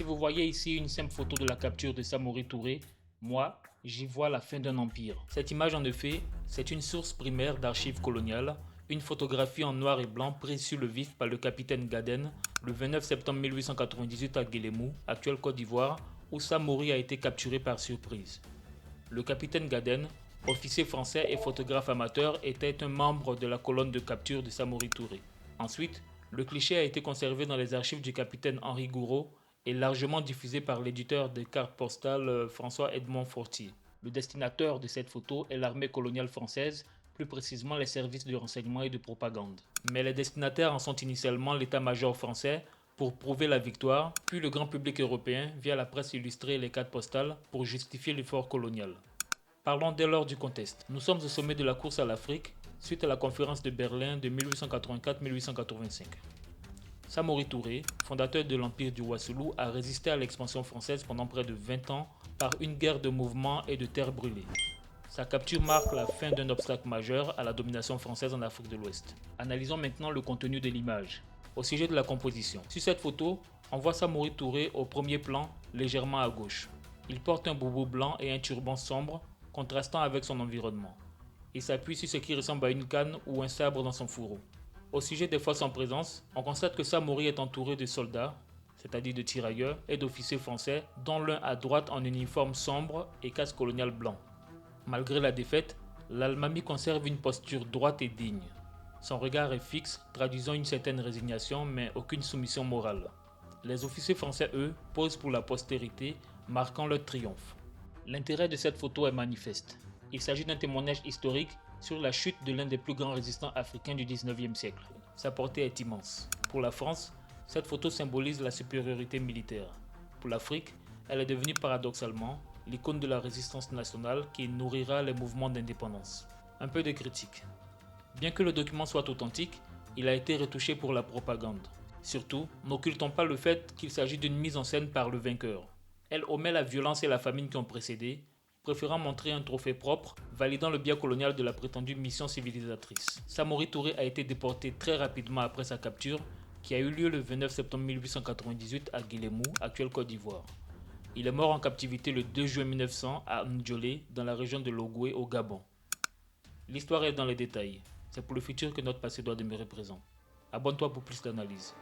vous voyez ici une simple photo de la capture de Samori Touré, moi, j'y vois la fin d'un empire. Cette image en effet, c'est une source primaire d'archives coloniales, une photographie en noir et blanc prise sur le vif par le capitaine Gaden le 29 septembre 1898 à Guélémou, actuelle Côte d'Ivoire, où Samori a été capturé par surprise. Le capitaine Gaden, officier français et photographe amateur, était un membre de la colonne de capture de Samori Touré. Ensuite, le cliché a été conservé dans les archives du capitaine Henri Gouraud et largement diffusé par l'éditeur de cartes postales François-Edmond Fortier. Le destinateur de cette photo est l'armée coloniale française, plus précisément les services de renseignement et de propagande. Mais les destinataires en sont initialement l'état-major français pour prouver la victoire, puis le grand public européen via la presse illustrée et les cartes postales pour justifier l'effort colonial. Parlons dès lors du contexte. Nous sommes au sommet de la course à l'Afrique, suite à la conférence de Berlin de 1884-1885. Samori Touré, fondateur de l'empire du Wassoulou, a résisté à l'expansion française pendant près de 20 ans par une guerre de mouvements et de terres brûlées. Sa capture marque la fin d'un obstacle majeur à la domination française en Afrique de l'Ouest. Analysons maintenant le contenu de l'image. Au sujet de la composition. Sur cette photo, on voit Samori Touré au premier plan, légèrement à gauche. Il porte un boubou blanc et un turban sombre, contrastant avec son environnement. Il s'appuie sur ce qui ressemble à une canne ou un sabre dans son fourreau. Au sujet des forces en présence, on constate que Samori est entouré de soldats, c'est-à-dire de tirailleurs, et d'officiers français, dont l'un à droite en uniforme sombre et casque colonial blanc. Malgré la défaite, l'Almami conserve une posture droite et digne. Son regard est fixe, traduisant une certaine résignation, mais aucune soumission morale. Les officiers français, eux, posent pour la postérité, marquant leur triomphe. L'intérêt de cette photo est manifeste. Il s'agit d'un témoignage historique sur la chute de l'un des plus grands résistants africains du 19e siècle. Sa portée est immense. Pour la France, cette photo symbolise la supériorité militaire. Pour l'Afrique, elle est devenue paradoxalement l'icône de la résistance nationale qui nourrira les mouvements d'indépendance. Un peu de critique. Bien que le document soit authentique, il a été retouché pour la propagande. Surtout, n'occultons pas le fait qu'il s'agit d'une mise en scène par le vainqueur. Elle omet la violence et la famine qui ont précédé, préférant montrer un trophée propre, validant le biais colonial de la prétendue mission civilisatrice. Samori Touré a été déporté très rapidement après sa capture, qui a eu lieu le 29 septembre 1898 à Guélémou, actuelle Côte d'Ivoire. Il est mort en captivité le 2 juin 1900 à Ndjolé, dans la région de Logoué, au Gabon. L'histoire est dans les détails. C'est pour le futur que notre passé doit demeurer présent. Abonne-toi pour plus d'analyses.